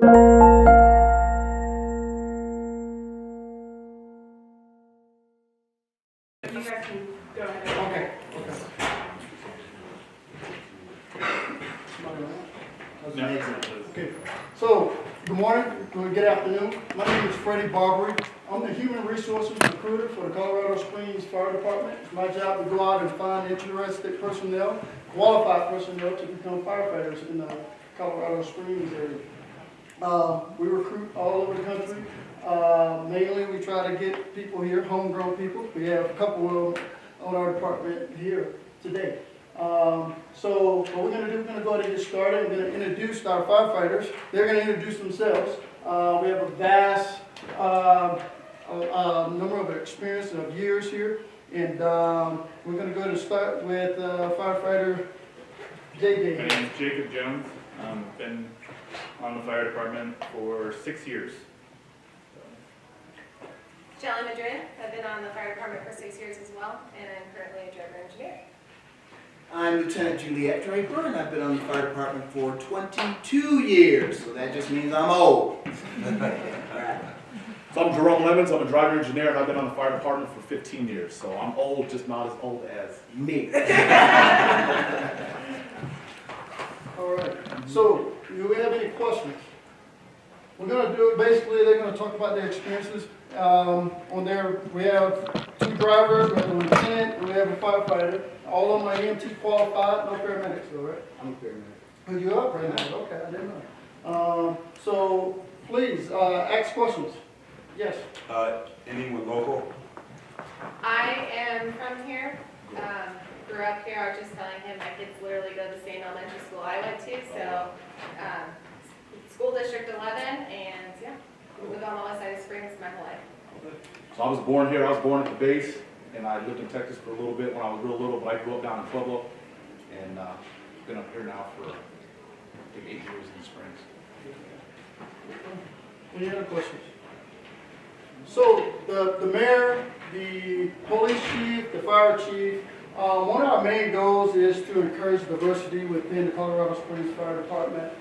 You guys can go ahead. Okay, so good morning, good afternoon. My name is Freddie Barbary. I'm the Human Resources Recruiter for the Colorado Springs Fire Department. It's my job to go out and find interested personnel, qualified personnel to become firefighters in the Colorado Springs area. We recruit all over the country. Mainly we try to get people here, homegrown people. We have a couple of them on our department here today. So what we're going to do, we're going to go ahead and get started. We're going to introduce our firefighters. They're going to introduce themselves. We have a vast number of experience of years here. And we're going to go to start with firefighter JJ. My name is Jacob Jones. I've been on the fire department for 6 years. Shelly Madrid. I've been on the fire department for 6 years as well, and I'm currently a driver engineer. I'm Lieutenant Juliet Draper, and I've been on the fire department for 22 years, so that just means I'm old. So I'm Jerome Lemons, I'm a driver engineer, and I've been on the fire department for 15 years. So I'm old, just not as old as me. All right, so do we have any questions? We're going to do it, basically, they're going to talk about their experiences. On there, we have 2 drivers, we have a lieutenant, and we have a firefighter. All of them are EMT qualified, no paramedics though, right? I'm a paramedic. Oh, you are paramedic, okay, I didn't know. So, please, ask questions. Yes? Anyone local? I am from here, grew up here. I was just telling him my kids literally go to the same elementary school I went to, so school district 11, and yeah, lived on the west side of Springs my whole life. So I was born here, I was born at the base, and I lived in Texas for a little bit when I was real little, but I grew up down in Pueblo, and been up here now for, I think, 8 years in the Springs. Any other questions? So, the mayor, the police chief, the fire chief, one of our main goals is to encourage diversity within the Colorado Springs Fire Department.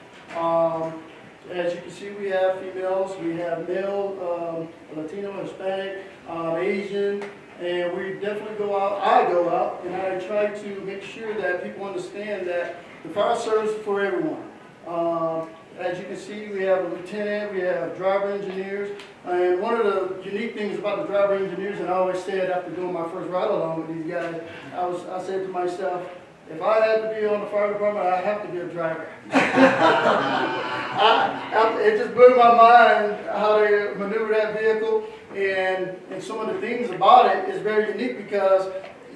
As you can see, we have females, we have male, Latino, Hispanic, Asian, and we definitely go out, I go out, and I try to make sure that people understand that the fire service is for everyone. As you can see, we have a lieutenant, we have driver engineers, and one of the unique things about the driver engineers, and I always said after doing my first ride along with these guys, I said to myself, if I had to be on the fire department, I'd have to be a driver. It just blew my mind how they maneuver that vehicle, and some of the things about it is very unique because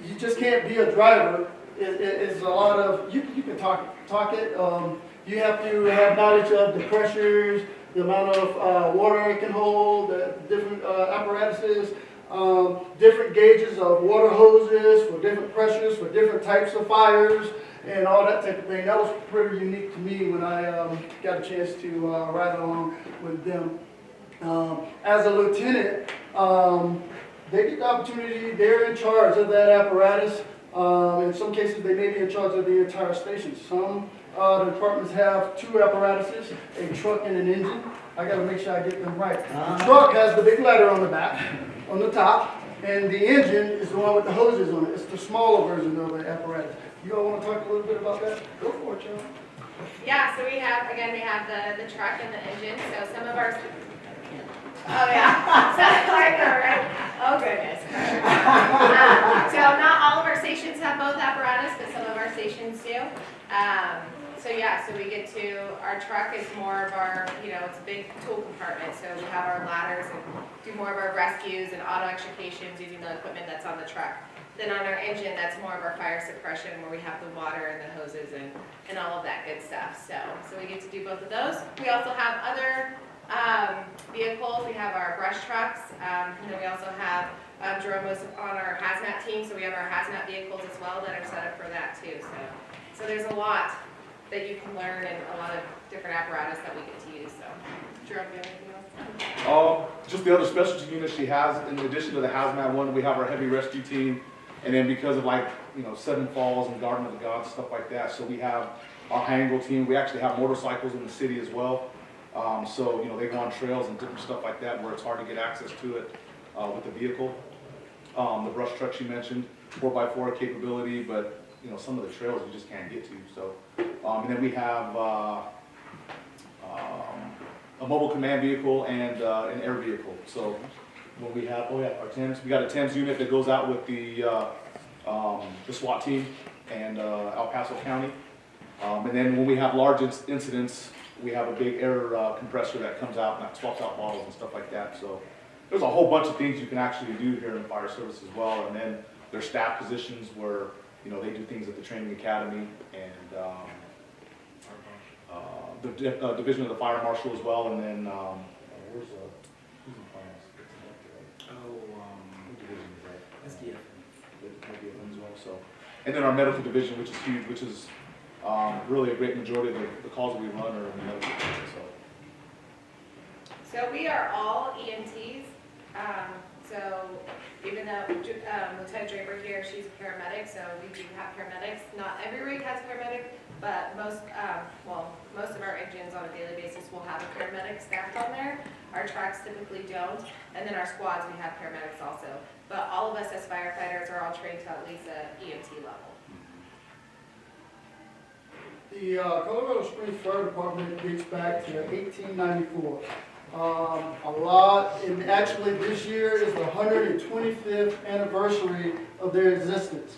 you just can't be a driver. It's a lot of, you can talk it. You have to have knowledge of the pressures, the amount of water it can hold, the different apparatuses, different gauges of water hoses for different pressures, for different types of fires, and all that type of thing. That was pretty unique to me when I got a chance to ride along with them. As a lieutenant, they get the opportunity, they're in charge of that apparatus. In some cases, they may be in charge of the entire station. Some the departments have 2 apparatuses, a truck and an engine. I got to make sure I get them right. The truck has the big ladder on the back, on the top, and the engine is the one with the hoses on it. It's the smaller version of the apparatus. You all want to talk a little bit about that? Go for it, John. Yeah, so we have the truck and the engine. So some of our, oh yeah, so I know, right? Oh goodness. So not all of our stations have both apparatus, but some of our stations do. So yeah, so we get to, our truck is more of our, it's a big tool compartment. So we have our ladders and do more of our rescues and auto extrications using the equipment that's on the truck. Then on our engine, that's more of our fire suppression where we have the water and the hoses and all of that good stuff. So we get to do both of those. We also have other vehicles. We have our brush trucks, and then we also have, Jerome was on our hazmat team, so we have our hazmat vehicles as well that are set up for that too. So there's a lot that you can learn and a lot of different apparatus that we get to use. So, Jerome, do you have anything else? Just the other specialty units she has, in addition to the hazmat one, we have our heavy rescue team, and then because of Seven Falls and Garden of the Gods, stuff like that, so we have our Hangle team. We actually have motorcycles in the city as well. So, you know, they go on trails and different stuff like that where it's hard to get access to it with the vehicle. The brush trucks you mentioned, 4x4 capability, but, you know, some of the trails you just can't get to. So, and then we have a mobile command vehicle and an air vehicle. So when we have, our TEMS, we got a TEMS unit that goes out with the SWAT team and El Paso County. And then when we have large incidents, we have a big air compressor that comes out and that swaps out bottles and stuff like that. So there's a whole bunch of things you can actually do here in the fire service as well. And then there's staff positions where, you know, they do things at the training academy and the division of the fire marshal as well. And then who's in finance? What division is that? SDF. As well. So, and then our medical division, which is huge, which is really a great majority of the calls we run are in the medical division. So we are all EMTs. So even though Lieutenant Draper here, she's a paramedic, so we do have paramedics. Not every rig has paramedic, but most of our engines on a daily basis will have a paramedic staffed on there. Our trucks typically don't, and then our squads we have paramedics also. But all of us as firefighters are all trained to at least a EMT level. The Colorado Springs Fire Department dates back to 1894. And actually this year is the 125th anniversary of their existence.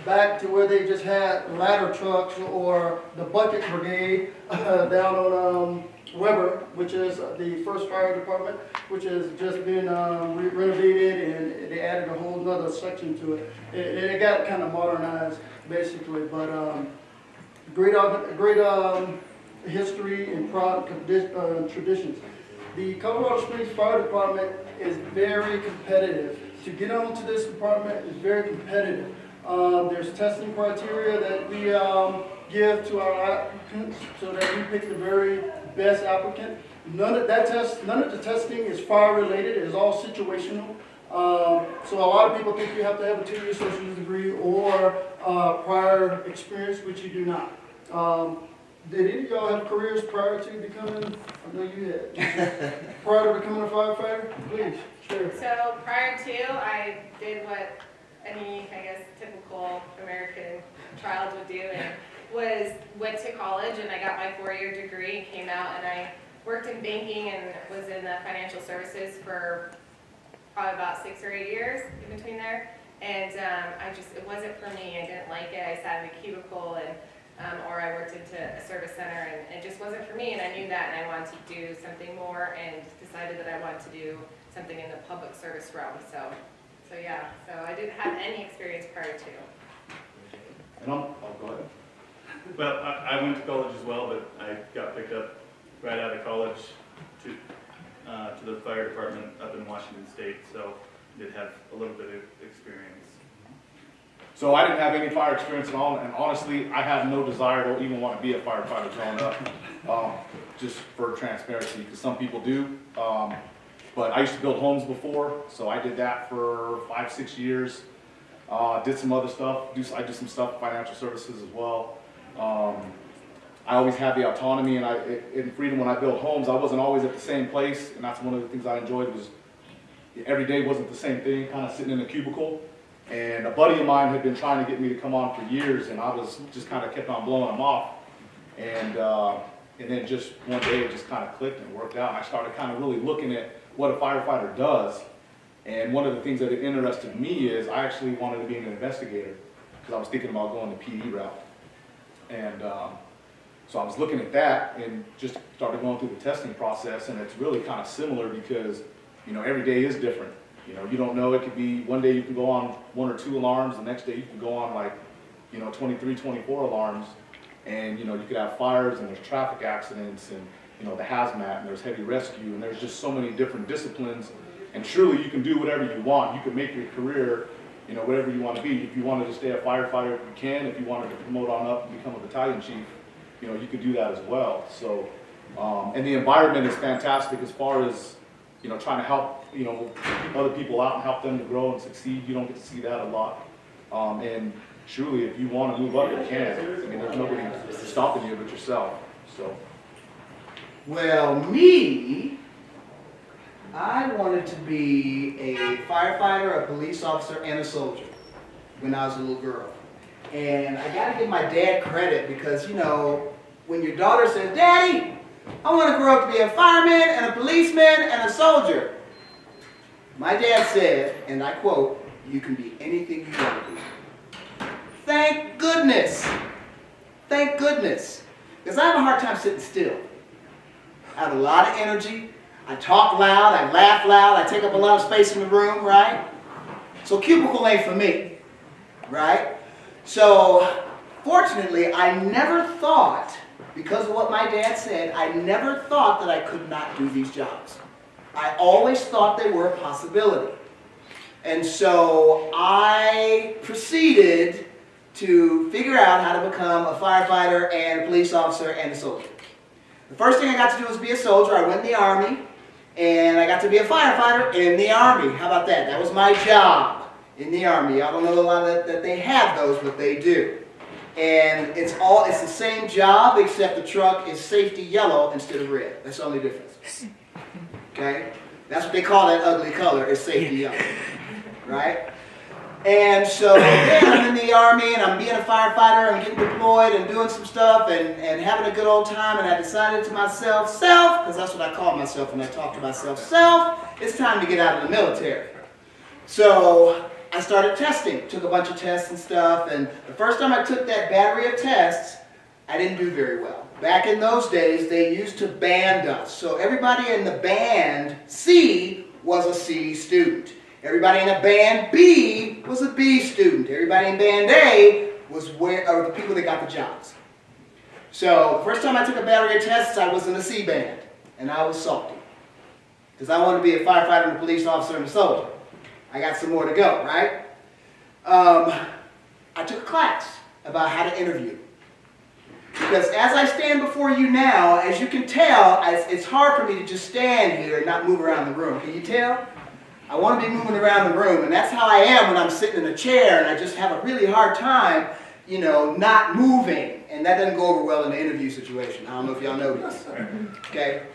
Back to where they just had ladder trucks or the bucket brigade down on Weber, which is the first fire department, which has just been renovated, and they added a whole nother section to it. It got kind of modernized basically, but great history and traditions. The Colorado Springs Fire Department is very competitive. To get onto this department is very competitive. There's testing criteria that we give to our applicants so that we pick the very best applicant. None of the testing is fire related. It is all situational. So a lot of people think you have to have a 2-year associate's degree or prior experience, which you do not. Did any of y'all have careers prior to becoming, I know you had, prior to becoming a firefighter? Please, share. So prior to, I did what any, I guess, typical American child would do, and went to college, and I got my 4-year degree and came out, and I worked in banking and was in the financial services for probably about 6 or 8 years in between there. And it wasn't for me. I didn't like it. I sat in a cubicle or I worked into a service center, and it just wasn't for me. And I knew that, and I wanted to do something more, and decided that I wanted to do something in the public service realm. So yeah. So I didn't have any experience prior to. And go ahead. Well, I went to college as well, but I got picked up right out of college to the fire department up in Washington State, so I did have a little bit of experience. So I didn't have any fire experience at all, and honestly, I have no desire to even want to be a firefighter growing up, just for transparency, because some people do. But I used to build homes before, so I did that for 5-6 years. Did some other stuff. I did some stuff, financial services as well. I always had the autonomy and freedom when I built homes. I wasn't always at the same place, and that's one of the things I enjoyed was every day wasn't the same thing, kind of sitting in a cubicle. And a buddy of mine had been trying to get me to come on for years, and I was just kind of kept on blowing him off. And then just one day it just kind of clicked and worked out. And I started kind of really looking at what a firefighter does. And one of the things that interested me is I actually wanted to be an investigator because I was thinking about going the PE route. And so I was looking at that and just started going through the testing process, and it's really kind of similar because, you know, every day is different. You know, you don't know, it could be one day you can go on 1 or 2 alarms, the next day you can go on like, you know, 23, 24 alarms, and, you know, you could have fires and there's traffic accidents and, you know, the hazmat and there's heavy rescue, and there's just so many different disciplines, and truly you can do whatever you want. You can make your career, you know, whatever you want to be. If you wanted to stay a firefighter, you can. If you wanted to promote on up and become a battalion chief, you know, you could do that as well. So, and the environment is fantastic as far as, you know, trying to help, you know, other people out and help them to grow and succeed. You don't get to see that a lot. And truly, if you want to move up, you can. I mean, there's nobody stopping you but yourself. So, Well, me, I wanted to be a firefighter, a police officer, and a soldier when I was a little girl. And I gotta give my dad credit because, you know, when your daughter says, "Daddy, I want to grow up to be a fireman and a policeman and a soldier," my dad said, and I quote, "You can be anything you want to be." Thank goodness. Thank goodness. Because I have a hard time sitting still. I have a lot of energy. I talk loud. I laugh loud. I take up a lot of space in the room, right? So cubicle ain't for me, right? So fortunately, I never thought, because of what my dad said, I never thought that I could not do these jobs. I always thought they were a possibility. And so I proceeded to figure out how to become a firefighter and a police officer and a soldier. The first thing I got to do was be a soldier. I went in the Army, and I got to be a firefighter in the Army. How about that? That was my job in the Army. I don't know a lot that they have those, but they do. And it's the same job, except the truck is safety yellow instead of red. That's the only difference. Okay? That's what they call that ugly color, is safety yellow. Right? And so, yeah, I'm in the Army, and I'm being a firefighter, I'm getting deployed and doing some stuff and having a good old time, and I decided to myself, because that's what I call myself when I talk to myself, it's time to get out of the military. So I started testing, took a bunch of tests and stuff, and the first time I took that battery of tests, I didn't do very well. Back in those days, they used to band us. So everybody in the band C was a C student. Everybody in a band B was a B student. Everybody in band A was the people that got the jobs. So the first time I took a battery of tests, I was in the C band, and I was salty. Because I wanted to be a firefighter and a police officer and a soldier. I got some more to go, right? I took a class about how to interview. Because as I stand before you now, as you can tell, it's hard for me to just stand here and not move around the room. Can you tell? I want to be moving around the room, and that's how I am when I'm sitting in a chair and I just have a really hard time, you know, not moving. And that doesn't go over well in an interview situation. I don't know if y'all know this. Okay?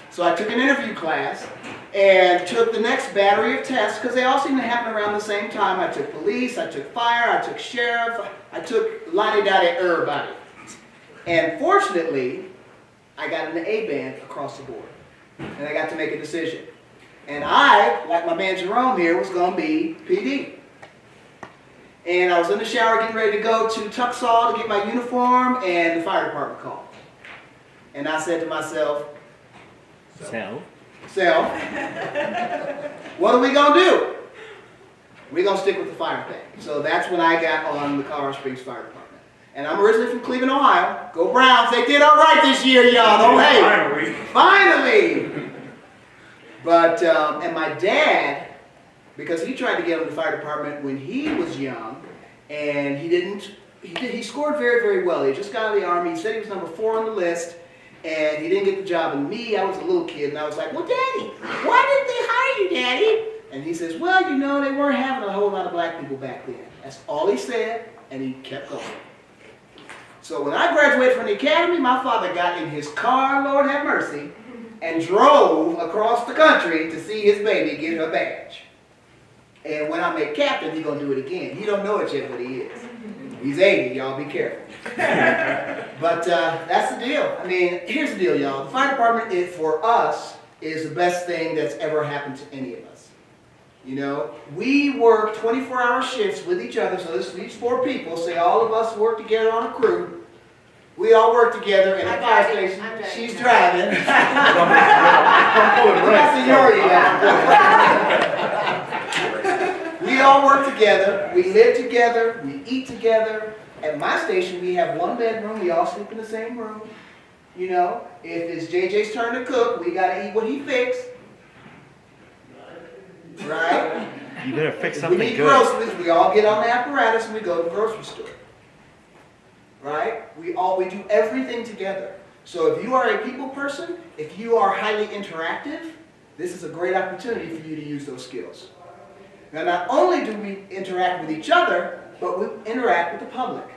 So I took an interview class and took the next battery of tests because they all seem to happen around the same time. I took police, I took fire, I took sheriff, I took lottie-dottie everybody. And fortunately, I got in the A band across the board. And I got to make a decision. And I, like my man Jerome here, was going to be PD. And I was in the shower getting ready to go to Tuxall to get my uniform, and the fire department called. And I said to myself, Self, what are we going to do? We're going to stick with the fire thing. So that's when I got on the Colorado Springs Fire Department. And I'm originally from Cleveland, Ohio. Go Browns, they did all right this year, y'all. Oh, hey. Finally! But, and my dad, because he tried to get in the fire department when he was young, and he scored very, very well. He just got out of the Army. He said he was number 4 on the list, and he didn't get the job. And me, I was a little kid, and I was like, well, Daddy, why didn't they hire you, Daddy? And he says, well, you know, they weren't having a whole lot of black people back then. That's all he said, and he kept going. So when I graduated from the academy, my father got in his car, Lord have mercy, and drove across the country to see his baby get her badge. And when I make captain, he's going to do it again. He don't know it yet, but he is. He's 80, y'all, be careful. But that's the deal. I mean, here's the deal, y'all. The fire department, for us, is the best thing that's ever happened to any of us. You know, we work 24-hour shifts with each other, so these 4 people, say all of us work together on a crew. We all work together in a fire station. She's driving. We all work together. We live together. We eat together. At my station, we have 1 bedroom. We all sleep in the same room. You know, if it's JJ's turn to cook, we got to eat what he fixed. Right? You better fix if something we need good. Groceries, we all get on the apparatus and we go to the grocery store. Right? We do everything together. So if you are a people person, if you are highly interactive, this is a great opportunity for you to use those skills. Now, not only do we interact with each other, but we interact with the public.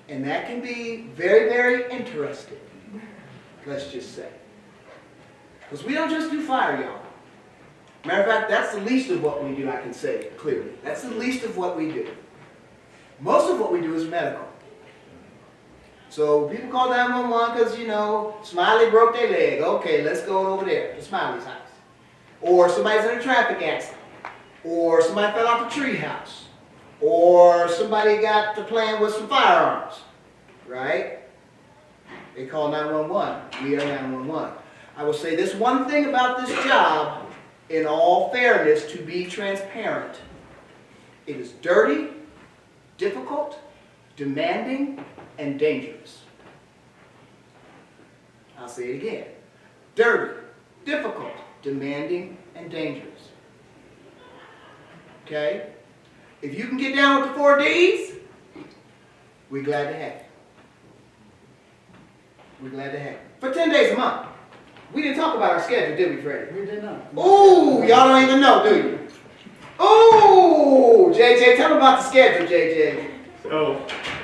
And that can be very, very interesting. let's just say. Because we don't just do fire, y'all. Matter of fact, that's the least of what we do, I can say clearly. That's the least of what we do. Most of what we do is medical. So people call 911 because, you know, Smiley broke their leg. Okay, let's go over there to Smiley's house. Or somebody's in a traffic accident. Or somebody fell off a tree house. Or somebody got to playing with some firearms. Right? They call 911. We are 911. I will say this one thing about this job, in all fairness, to be transparent. It is dirty, difficult, demanding, and dangerous. I'll say it again. Dirty, difficult, demanding, and dangerous. Okay? If you can get down with the 4 Ds, we're glad to have you. We're glad to have you. For 10 days a month. We didn't talk about our schedule, did we, Freddie? We did not. Ooh, y'all don't even know, do you? Ooh, JJ, tell me about the schedule, JJ. So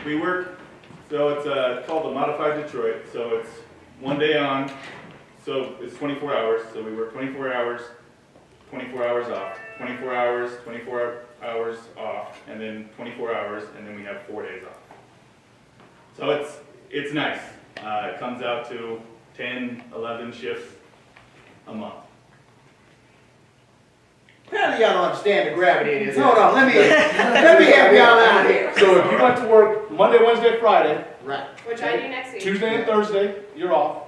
we work, so it's called the Modified Detroit. So it's 1 day on, so it's 24 hours. So we work 24 hours, 24 hours off, 24 hours, 24 hours off, and then 24 hours, and then we have 4 days off. So it's nice. It comes out to 10, 11 shifts a month. Apparently y'all don't understand the gravity of this. Hold on, let me help y'all out here. So if you went to work Monday, Wednesday, Friday, Right. Which I do next week. Tuesday and Thursday, you're off.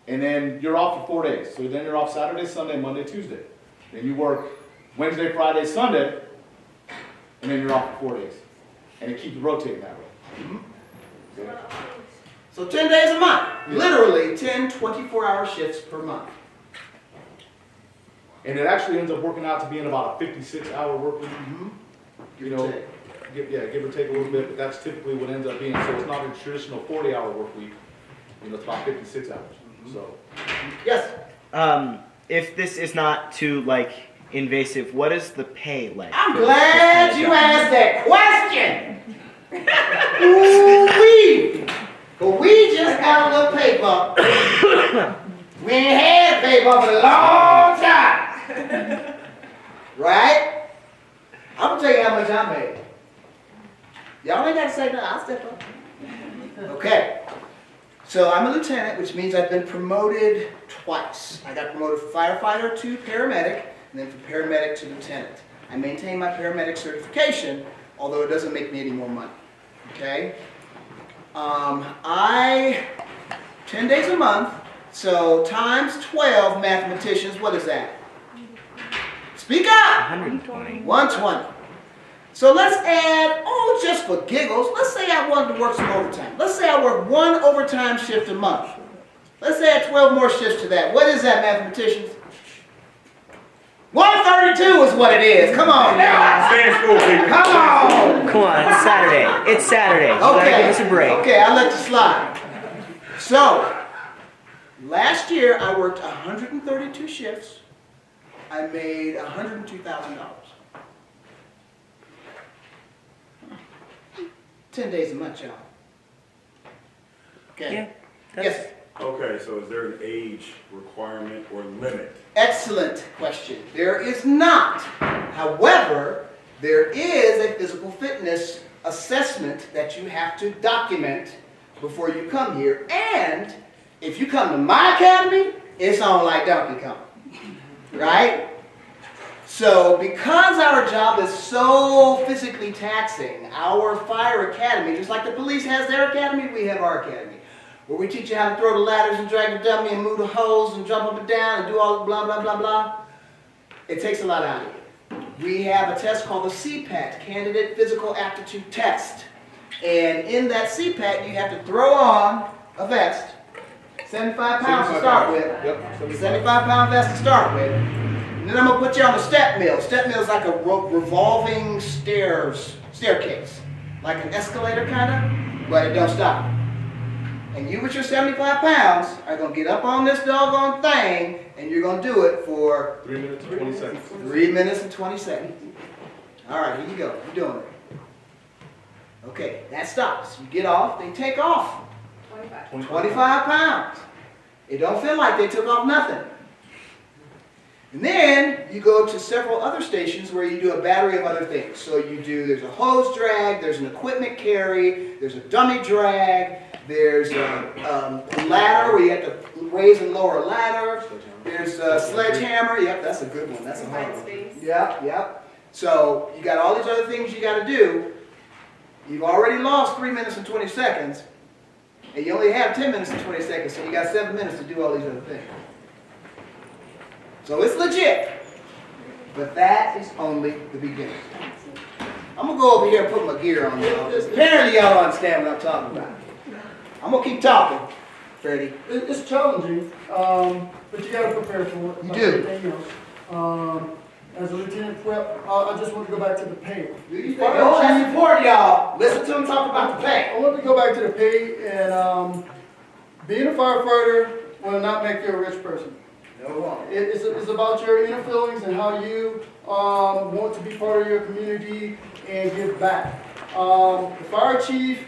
And then you're off for 4 days. So then you're off Saturday, Sunday, Monday, Tuesday. Then you work Wednesday, Friday, Sunday, and then you're off for 4 days. And it keeps rotating that way. Okay. So 10 days a month. Literally 10 24-hour shifts per month. And it actually ends up working out to being about a 56-hour work week. Give You or know, take. give or take a little bit, but that's typically what ends up being. So it's not a traditional 40-hour work week. You know, it's about 56 hours. So. Yes. If this is not too like invasive, what is the pay like? I'm for glad this you kind of asked that question. Ooh-wee. But we just got a little pay bump. We ain't had a pay bump in a long time. Right? I'm gonna tell you how much I made. Y'all ain't gotta say nothing, I'll step up. Okay. So I'm a lieutenant, which means I've been promoted twice. I got promoted from firefighter to paramedic, and then from paramedic to lieutenant. I maintain my paramedic certification, although it doesn't make me any more money. Okay? 10 days a month, so times 12 mathematicians, what is that? Speak up! 120. 120. So let's add, just for giggles, let's say I wanted to work some overtime. Let's say I work 1 overtime shift a month. Let's add 12 more shifts to that. What is that, mathematicians? 132 is what it is. Come on now. Stay in school, people. Come on. Come on, it's Saturday. It's Saturday. You gotta give us a break. Okay, I'll let you slide. So, last year I worked 132 shifts. I made $102,000. 10 days a month, y'all. Okay. Yeah. Yes. Okay, so is there an age requirement or limit? Excellent question. There is not. However, there is a physical fitness assessment that you have to document before you come here. And if you come to my academy, it's on like Donkey Kong. Right? So because our job is so physically taxing, our fire academy, just like the police has their academy, we have our academy. Where we teach you how to throw the ladders and drag the dummy and move the hose and jump up and down and do all the blah, blah, blah, blah. It takes a lot out of you. We have a test called the CPAT, Candidate Physical Aptitude Test. And in that CPAT, you have to throw on a vest, 75 pounds to start with. Yep. 75-pound vest to start with. And then I'm going to put you on the step mill. Step mill is like a revolving staircase. Like an escalator kind of, but it don't stop. And you with your 75 pounds are going to get up on this doggone thing, and you're going to do it for 3 minutes and 20 seconds. 3 minutes and 20 seconds. All right, here you go. You're doing it. Okay, that stops. You get off, they take off. 25. 25 pounds. It don't feel like they took off nothing. And then you go to several other stations where you do a battery of other things. So there's a hose drag, there's an equipment carry, there's a dummy drag, there's a ladder where you have to raise and lower a ladder, there's a sledgehammer, yep, that's a good one, that's a hard one. Space. Yep. So you got all these other things you got to do. You've already lost 3 minutes and 20 seconds, and you only have 10 minutes and 20 seconds, so you got 7 minutes to do all these other things. So it's legit, but that is only the beginning. I'm going to go over here and put my gear on y'all. Apparently y'all don't understand what I'm talking about. I'm going to keep talking, Freddie. It's challenging, but you gotta prepare for it. You like do. anything else. As a lieutenant prep, I just want to go back to the pay. Oh, that's important, y'all. Listen to him talk about the pay. I want to go back to the pay, and being a firefighter will not make you a rich person. No wrong. It's about your inner feelings and how you want to be part of your community and give back. The fire chief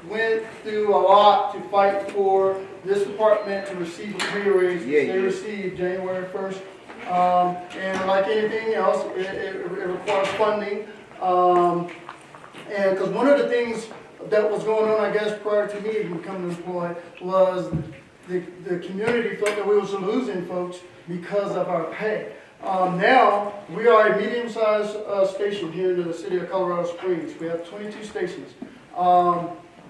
went through a lot to fight for this department to receive the pay raise they received January 1st. And like anything else, it requires funding. And because one of the things that was going on, I guess, prior to me becoming employed was the community felt that we was losing folks because of our pay. Now, we are a medium-sized station here in the city of Colorado Springs. We have 22 stations.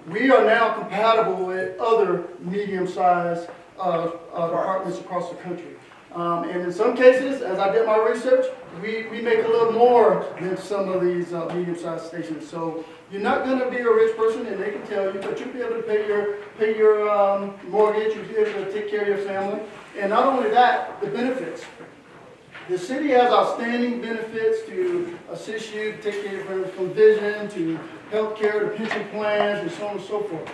We are now compatible with other medium-sized departments across the country. And in some cases, as I did my research, we make a little more than some of these medium-sized stations. So you're not going to be a rich person, and they can tell you, but you'll be able to pay your mortgage, you'll be able to take care of your family. And not only that, the benefits. The city has outstanding benefits to assist you, to take care of from vision to health care to pension plans and so on and so forth.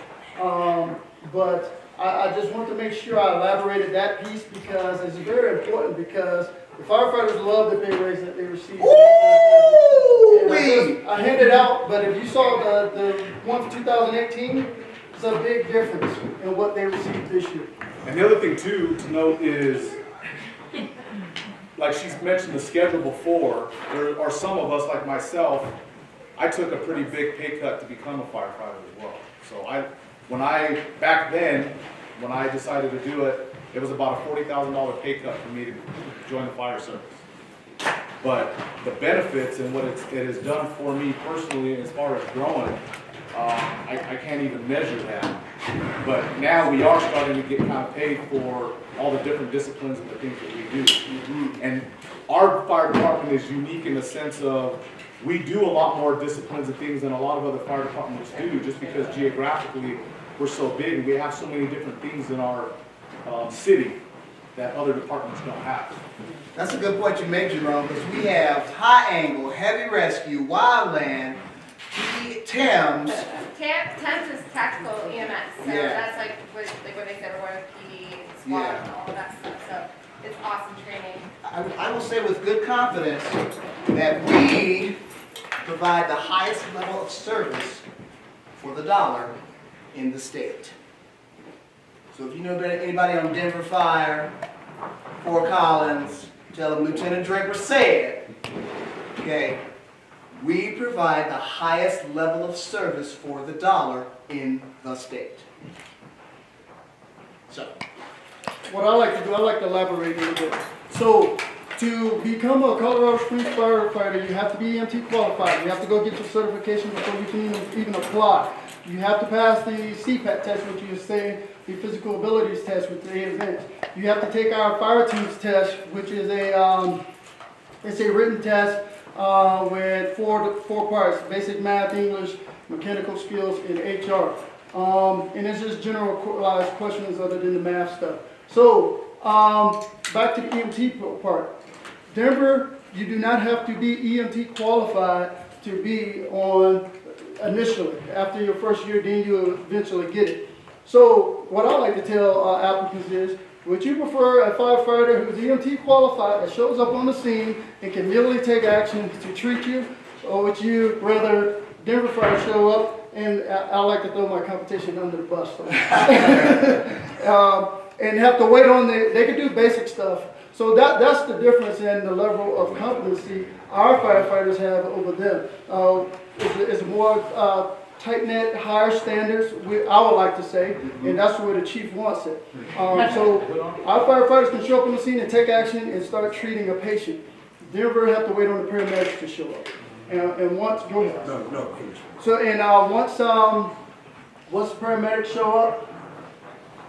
But I just want to make sure I elaborated that piece because it's very important because the firefighters love the pay raise that they receive. I handed out, but if you saw the one for 2018, it's a big difference in what they received this year. And the other thing too to note is, like she's mentioned the schedule before, there are some of us like myself, I took a pretty big pay cut to become a firefighter as well. So back then, when I decided to do it, it was about a $40,000 pay cut for me to join the fire service. But the benefits and what it has done for me personally as far as growing, I can't even measure that. But now we are starting to get kind of paid for all the different disciplines and the things that we do. And our fire department is unique in the sense of we do a lot more disciplines and things than a lot of other fire departments do, just because geographically we're so big and we have so many different things in our city that other departments don't have. That's a good point you make, Jerome, because we have high angle, heavy rescue, wildland, TEMS. TEMS is tactical EMS, so Yeah. that's like what they said, we're going to PD, SWAT, and all of that stuff, so it's awesome training. I will say with good confidence that we provide the highest level of service for the dollar in the state. So if you know anybody on Denver Fire, Fort Collins, tell them Lieutenant Draper said, okay, we provide the highest level of service for the dollar in the state. So, What I like to do, I like to elaborate a little bit. So, to become a Colorado Springs firefighter, you have to be EMT qualified. You have to go get your certification before you can even apply. You have to pass the CPAT test, which is saying the physical abilities test with the events. You have to take our fire teams test, which is it's a written test with four parts: basic math, English, mechanical skills, and HR. And it's just generalized questions other than the math stuff. So, back to the EMT part. Denver, you do not have to be EMT qualified to be on initially. After your first year, then you eventually get it. So, what I like to tell applicants is, would you prefer a firefighter who's EMT qualified that shows up on the scene and can immediately take action to treat you, or would you rather Denver Fire show up? And I like to throw my competition under the bus. and have to wait on they can do basic stuff. So that's the difference in the level of competency our firefighters have over them. It's more tight-knit, higher standards, I would like to say, and that's where the chief wants it. So our firefighters can show up on the scene and take action and start treating a patient. Denver have to wait on the paramedics to show up. And once, go ahead. No, finish. So, and once the paramedics show up,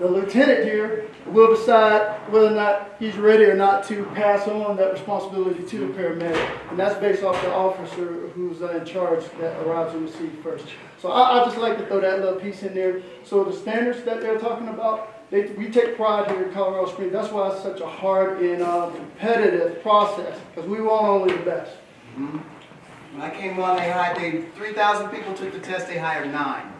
the lieutenant here will decide whether or not he's ready or not to pass on that responsibility to the paramedic. And that's based off the officer who's in charge that arrives on the scene first. So I just like to throw that little piece in there. So the standards that they're talking about, we take pride here in Colorado Springs. That's why it's such a hard and competitive process, because we want only the best. Mhm. When I came on, 3,000 people took the test, they hired 9.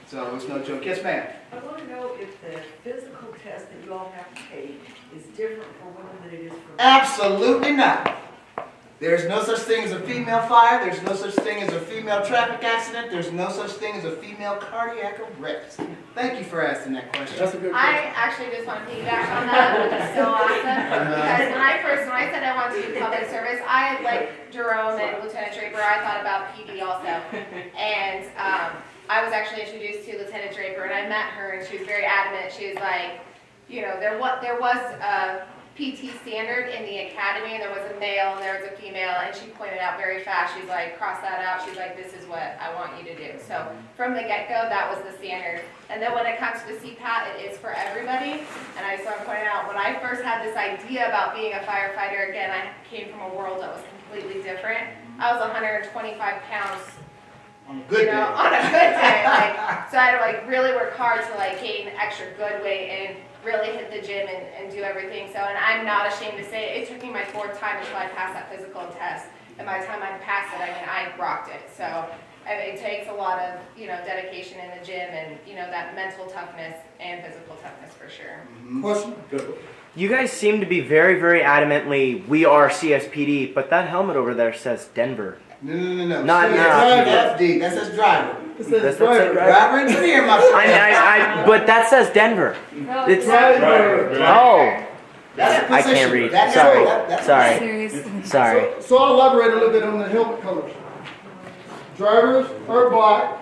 So it's no joke. Yes, ma'am. I want to know if the physical test that you all have to take is different for women than it is for men. Absolutely not. There's no such thing as a female fire. There's no such thing as a female traffic accident. There's no such thing as a female cardiac arrest. Thank you for asking that question. That's a good question. I actually just want to piggyback on that, which is so awesome. Because when I said I wanted to do public service, I, like Jerome and Lieutenant Draper, I thought about PD also. And I was actually introduced to Lieutenant Draper, and I met her, and she was very adamant. She was like, you know, there was a PT standard in the academy, and there was a male and there was a female, and she pointed out very fast. She's like, cross that out. She's like, this is what I want you to do. So from the get-go, that was the standard. And then when it comes to the CPAT, it is for everybody. And I just want to point out, when I first had this idea about being a firefighter, again, I came from a world that was completely different. I was 125 pounds. On a good day. On a good day. So I had to really work hard to gain extra good weight and really hit the gym and do everything. So, and I'm not ashamed to say it took me my 4th time until I passed that physical test. And by the time I passed it, I rocked it. So it takes a lot of, dedication in the gym and, that mental toughness and physical toughness for sure. Question? You guys seem to be very, very adamantly, we are CSPD, but that helmet over there says Denver. No. Not FD. That says driver. It says That's driver. Driver engineer, my friend. but that says Denver. It's Driver. oh, That's a I position. can't read. That's Sorry. that's Sorry. Sorry. So I'll elaborate a little bit on the helmet colors. Drivers are black.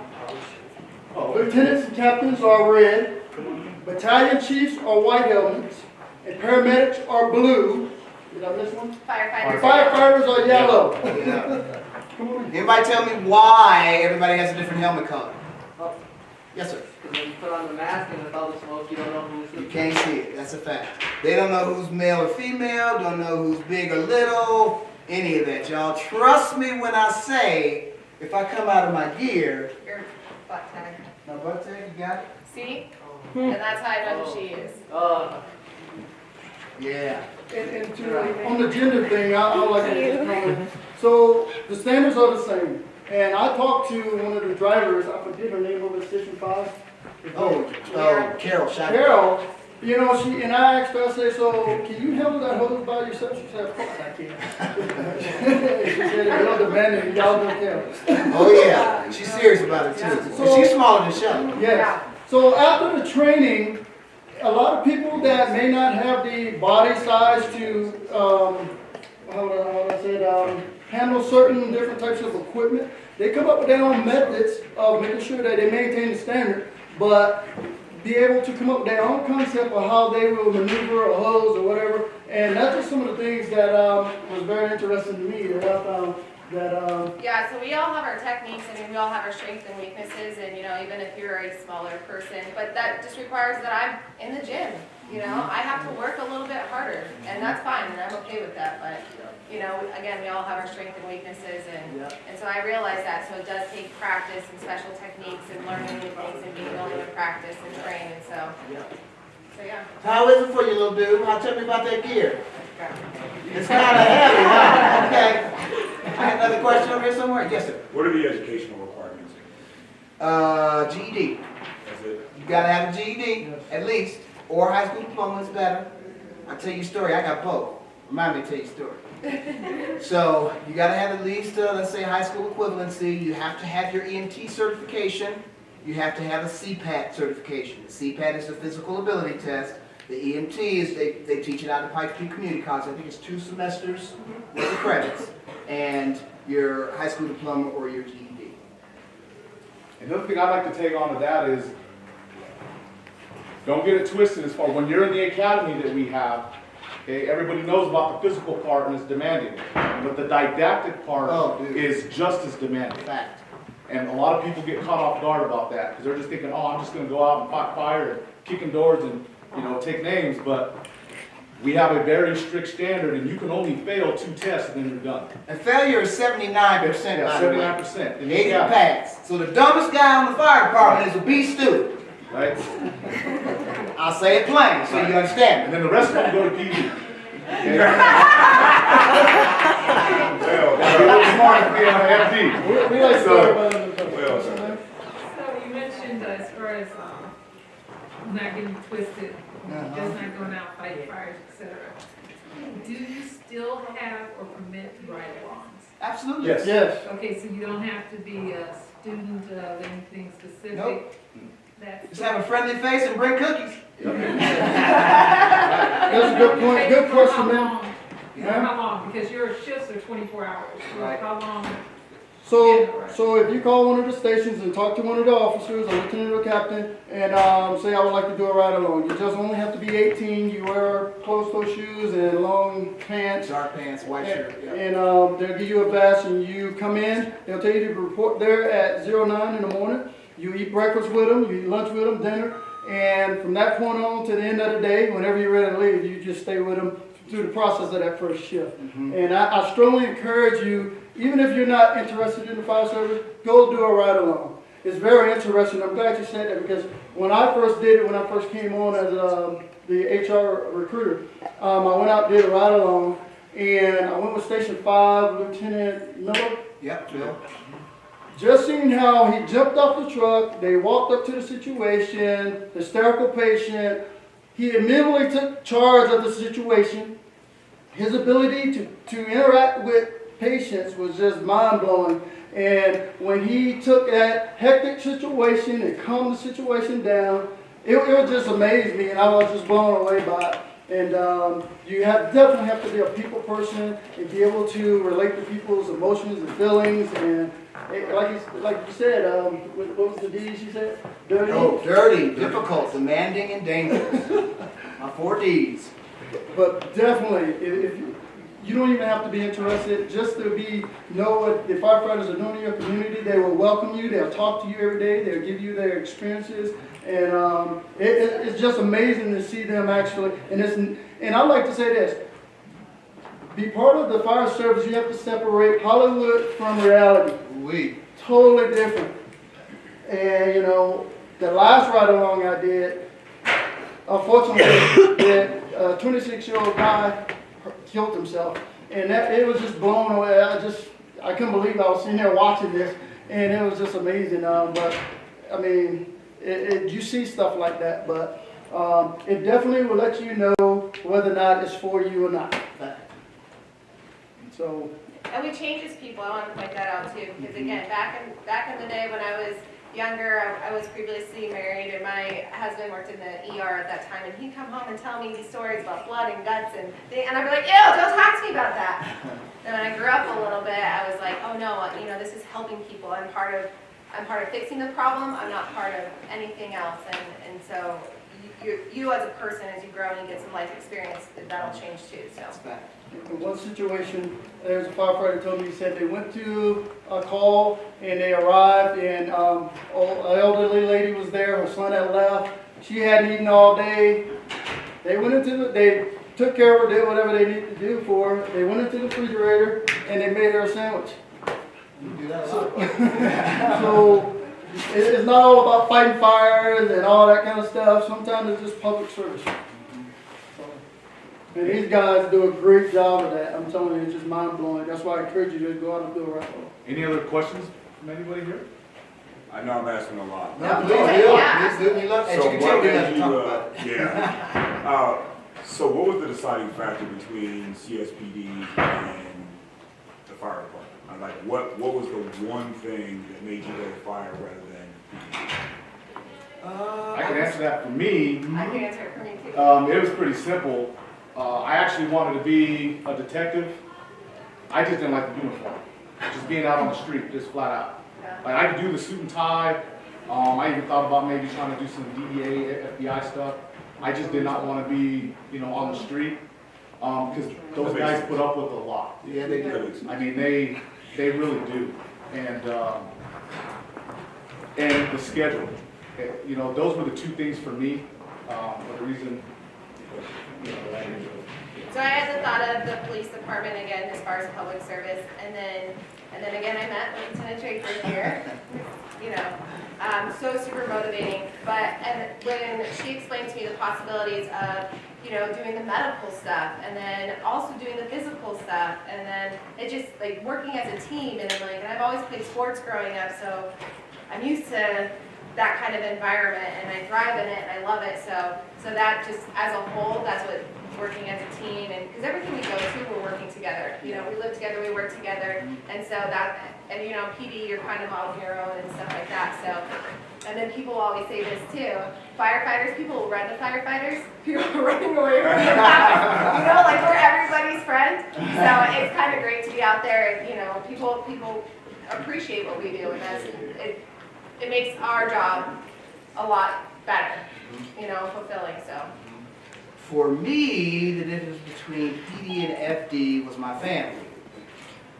Lieutenants and captains are red. Battalion chiefs are white helmets. And paramedics are blue. Did I miss one? Firefighters. Firefighters are yellow. Yeah. Anybody tell me why everybody has a different helmet color? Yes, sir. When you put on the mask and with all the smoke, you don't know who's You can't see it. That's a fact. They don't know who's male or female, don't know who's big or little, any of that, y'all. Trust me when I say, if I come out of my gear, Your butt tag. my butt tag, you got it? See? And that's how I know who she is. Yeah. And on the gender thing, I would like to just comment. So the standards are the same. And I talked to one of the drivers, I forget her name, over at Station 5. Carol, shout out. Carol, she, and I asked her, I said, so can you handle that hose by yourself? She said, of course I can. She said, y'all demanding, y'all don't care. Oh yeah, she's serious about it too. So- She's smaller than Shelly. Yes. So after the training, a lot of people that may not have the body size to, handle certain different types of equipment, they come up with their own methods of making sure that they maintain the standard, but be able to come up with their own concept of how they will maneuver a hose or whatever. And that's just some of the things that was very interesting to me that I found that Yeah, so we all have our techniques. We all have our strengths and weaknesses, and even if you're a smaller person, but that just requires that I'm in the gym. I have to work a little bit harder, and that's fine, and I'm okay with that. But again, we all have our strengths and weaknesses, and so I realize that. So it does take practice and special techniques and learning new things and being willing to practice and train, and so yeah. How is it for you, little dude? Tell me about that gear. It's kind of heavy, huh? Okay. I had another question over here somewhere. Yes, sir. What are the educational requirements? GED. That's it? You gotta have a GED, at least, or high school diploma is better. I'll tell you a story. I got both. Remind me to tell you a story. So you gotta have at least, let's say, high school equivalency. You have to have your EMT certification. you have to have a CPAT certification. The CPAT is a physical ability test. The EMT they teach it out of Pikes Peak Community College. I think it's 2 semesters worth of credits, and your high school diploma or your GED. Another thing I'd like to take on to that is, don't get it twisted as far, when you're in the academy that we have, okay, everybody knows about the physical part and it's demanding, but the didactic part is just as demanding. Fact. And a lot of people get caught off guard about that, because they're just thinking, oh, I'm just gonna go out and fight fire and kicking doors and, you know, take names, but we have a very strict standard, and you can only fail 2 tests and then you're done. And failure is 79%. Yeah, 79%. And 80 yeah, pass. So the dumbest guy on the fire department is a B student. right? I'll say it plain so you understand. And then the rest of them go to PD. Okay? You're a little smart to be on MD. We like So- So you mentioned as far as, not getting twisted, just not going out fighting fires, et cetera. Do you still have or permit ride-alongs? Absolutely. Yes. Yes. Okay, so you don't have to be a student of anything specific? Nope. That's Just have a friendly face and bring cookies. That's a good point. Good question, man. For how long? Because your shifts are 24 hours. So Right. how long? So if you call one of the stations and talk to one of the officers, a lieutenant or captain, and say I would like to do a ride along, you just only have to be 18. You wear closed-toe shoes and long pants. Dark pants, white shirt. Yeah. And they'll give you a vest, and you come in. They'll tell you to report there at 09 in the morning. You eat breakfast with them, you eat lunch with them, dinner, and from that point on to the end of the day, whenever you're ready to leave, you just stay with them through the process of that first shift. And I strongly encourage you, even if you're not interested in the fire service, go do a ride along. It's very interesting. I'm glad you said that, because when I first did it, when I first came on as the HR recruiter, I went out and did a ride along, and I went with Station 5, Lieutenant Miller. Yep, Bill. Just seeing how he jumped off the truck, they walked up to the situation, hysterical patient. He immediately took charge of the situation. His ability to interact with patients was just mind-blowing. And when he took that hectic situation and calmed the situation down, it would just amaze me, and I was just blown away by it. And you definitely have to be a people person and be able to relate to people's emotions and feelings. And like you said, what was the D she said? Dirty. Oh, dirty, difficult, demanding, and dangerous. My 4 Ds. But definitely, if you don't even have to be interested, just to know what the firefighters are doing in your community. They will welcome you. They'll talk to you every day. They'll give you their experiences. And it's just amazing to see them actually. And I like to say this: be part of the fire service. You have to separate Hollywood from reality. Totally different. And the last ride along I did, unfortunately, a 26-year-old guy killed himself, and it was just blown away. I couldn't believe I was sitting there watching this, and it was just amazing. But I mean, you see stuff like that, but it definitely will let you know whether or not it's for you or not. So. And we change as people. I want to point that out too, because again, back in the day when I was younger, I was previously married, and my husband worked in the ER at that time, and he'd come home and tell me these stories about blood and guts, and I'd be like, ew, don't talk to me about that. And when I grew up a little bit, I was like, oh no, this is helping people. I'm part of fixing the problem. I'm not part of anything else, and so you as a person, as you grow and you get some life experience, that'll change too. So. In one situation, there was a firefighter told me, he said they went to a call and they arrived, and an elderly lady was there, her son had left, she hadn't eaten all day. They took care of her, did whatever they needed to do for her. They went into the refrigerator and they made her a sandwich. So it's not all about fighting fires and all that kind of stuff. Sometimes it's just public service. And these guys do a great job of that. I'm telling you, it's just mind-blowing. That's why I encourage you to go out and do a ride along. Any other questions from anybody here? I know I'm asking a lot. No, please do. You look, as So you can what tell, we made have to you, talk about it. yeah. So what was the deciding factor between CSPD and the fire department? Like, what was the one thing that made you go to fire rather than PD? I can answer that for me. I can answer it for me too. It was pretty simple. I actually wanted to be a detective. I just didn't like the uniform. Just being out on the street, just flat out. Yeah. Like I could do the suit and tie. I even thought about maybe trying to do some DEA, FBI stuff. I just did not want to be, on the street. Because those guys put up with a lot. Yeah, they do. I mean, they really do. And the schedule. Those were the two things for me. For the reason, So I had the thought of the police department again, as far as public service, and then again, I met Lieutenant Draper here. So super motivating. And when she explained to me the possibilities of, doing the medical stuff, and then also doing the physical stuff, and then it just like working as a team, and I've always played sports growing up, so I'm used to that kind of environment, and I thrive in it, and I love it. So that just as a whole, that's what working as a team, and because everything we go to, we're working together. We live together, we work together, and so that, and PD, you're kind of all on your own and stuff like that. So, and then people always say this too: firefighters, people will run to firefighters, people are running away from them. Like we're everybody's friend. So it's kind of great to be out there, and people appreciate what we do, and it makes our job a lot better, fulfilling. So. For me, the difference between PD and FD was my family.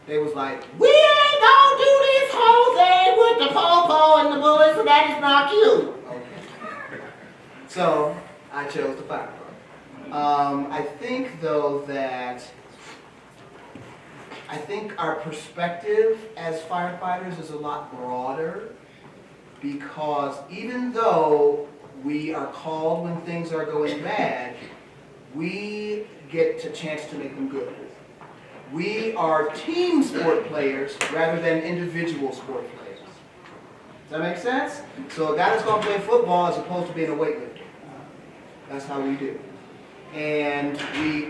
They was like, we ain't gonna do this whole thing with the po-po and the bullets, and that is not you. Okay. So I chose the fire department. I think though that our perspective as firefighters is a lot broader, because even though we are called when things are going bad, we get a chance to make them good. We are team sport players rather than individual sport players. Does that make sense? So a guy that's going to play football as opposed to being a weightlifter. That's how we do. And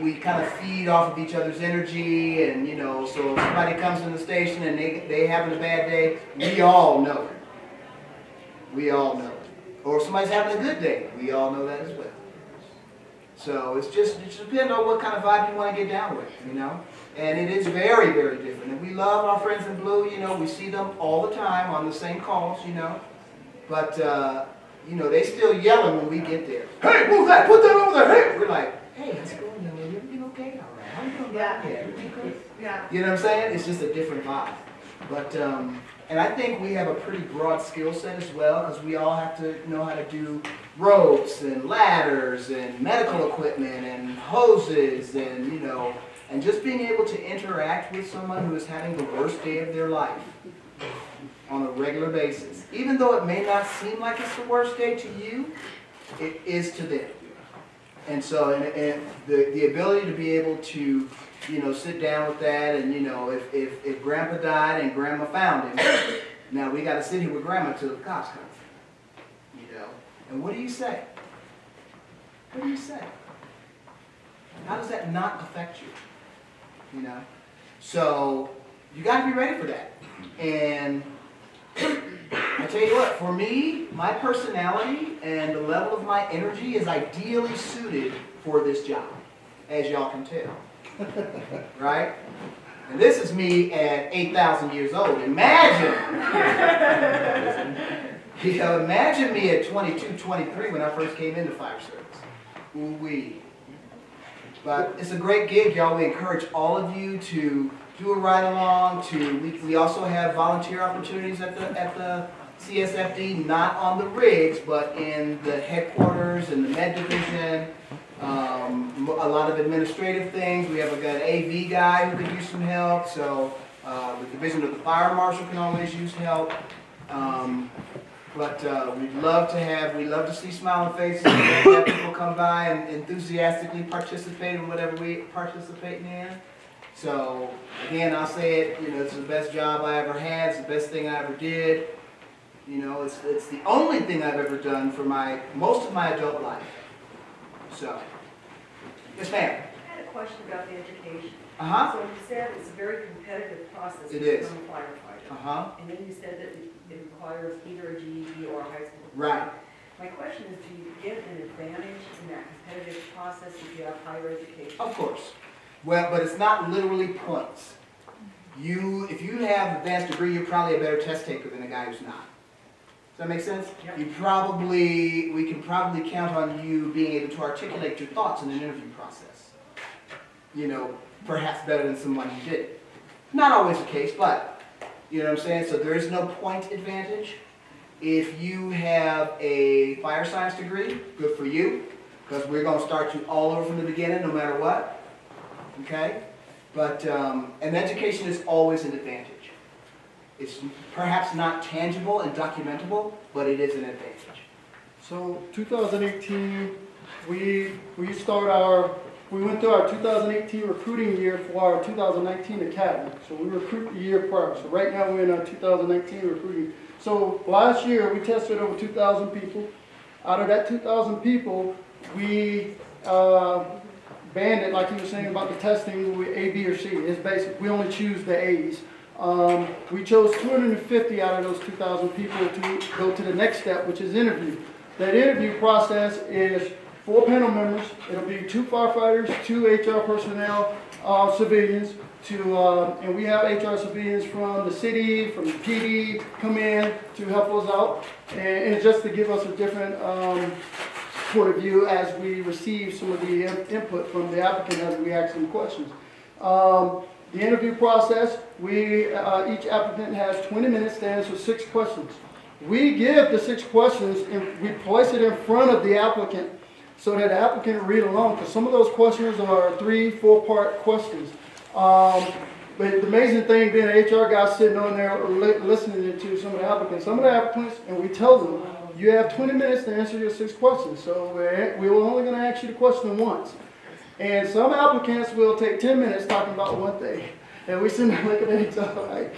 we kind of feed off of each other's energy, and so if somebody comes in the station and they having a bad day, we all know it. We all know it. Or if somebody's having a good day, we all know that as well. So it just depends on what kind of vibe you want to get down with, And it is very, very different. And we love our friends in blue, we see them all the time on the same calls, But, they still yelling when we get there. Hey, move that, put that over there, hey! We're like, hey, how's it going, young lady? Everything okay? All right, how you doing? Yeah. Everything good? Yeah. You know what I'm saying? It's just a different vibe. But, and I think we have a pretty broad skill set as well, because we all have to know how to do ropes and ladders and medical equipment and hoses and, and just being able to interact with someone who is having the worst day of their life on a regular basis. Even though it may not seem like it's the worst day to you, it is to them. And so, and the ability to be able to, sit down with that, and if Grandpa died and Grandma found him, now we got to sit here with Grandma till the cops come. And what do you say? What do you say? How does that not affect you? So you got to be ready for that. And I tell you what, for me, my personality and the level of my energy is ideally suited for this job, as y'all can tell. Right? And this is me at 8,000 years old. Imagine! Imagine me at 22, 23 when I first came into fire service. Ooh-wee. But it's a great gig, y'all. We encourage all of you to do a ride-along. We also have volunteer opportunities at the CSFD, not on the rigs, but in the headquarters and the med division. A lot of administrative things. We have a good AV guy who could use some help. So the division of the fire marshal can always use help. But we'd love to see smiling faces, and have people come by and enthusiastically participate in whatever we participate in. So again, I'll say it, it's the best job I ever had, it's the best thing I ever did. It's the only thing I've ever done for most of my adult life. So, yes ma'am. I had a question about the education. Uh-huh. So you said it's a very competitive process to It is. become a firefighter. Uh-huh. And then you said that it requires either a GED or a high school diploma. Right. My question is, do you get an advantage in that competitive process if you have higher education? Of course. Well, but it's not literally points. If you have advanced degree, you're probably a better test taker than a guy who's not. Does that make sense? Yep. We can probably count on you being able to articulate your thoughts in an interview process. You know, perhaps better than someone who did. Not always the case, but, you know what I'm saying? So there is no point advantage. If you have a fire science degree, good for you, because we're going to start you all over from the beginning, no matter what. Okay? But, and education is always an advantage. It's perhaps not tangible and documentable, but it is an advantage. So 2018, we went through our 2018 recruiting year for our 2019 academy. So we recruit the year prior. So right now we're in our 2019 recruiting. So last year we tested over 2,000 people. Out of that 2,000 people, we banded, like you were saying about the testing, A, B, or C. It's basic. We only choose the A's. We chose 250 out of those 2,000 people to go to the next step, which is interview. That interview process is 4 panel members. It'll be 2 firefighters, 2 HR personnel, civilians, and we have HR civilians from the city, from the PD come in to help us out, and just to give us a different point of view as we receive some of the input from the applicant as we ask them questions. The interview process, each applicant has 20 minutes to answer 6 questions. We give the 6 questions and we place it in front of the applicant so that the applicant can read along, because some of those questions are 3-4 part questions. But the amazing thing, being an HR guy sitting on there listening to some of the applicants, and we tell them, you have 20 minutes to answer your 6 questions, so we're only going to ask you the question once. And some applicants will take 10 minutes talking about one thing, and we sit there looking at each other like,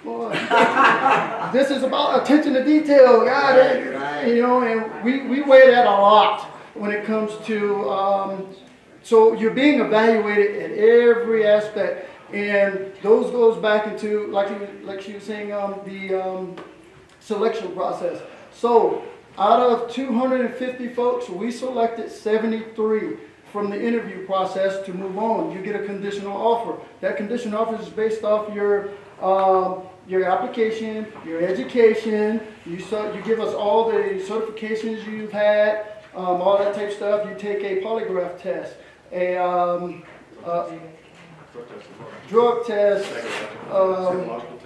come on. This is about attention to detail, God, you know, and we weigh that a lot when it comes to, so you're being evaluated at every aspect, and those goes back into, like she was saying, the selection process. So out of 250 folks, we selected 73 from the interview process to move on. You get a conditional offer. That conditional offer is based off your application, your education. You give us all the certifications you've had, all that type of stuff. You take a polygraph test, a drug test,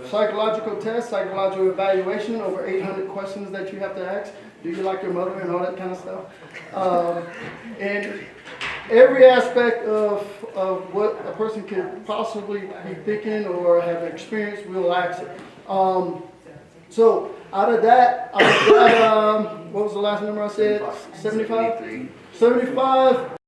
psychological test, psychological evaluation, over 800 questions that you have to ask. Do you like your mother and all that kind of stuff? And every aspect of what a person could possibly be thinking or have experienced, we'll ask it. So out of that, what was the last number I said? 75? 75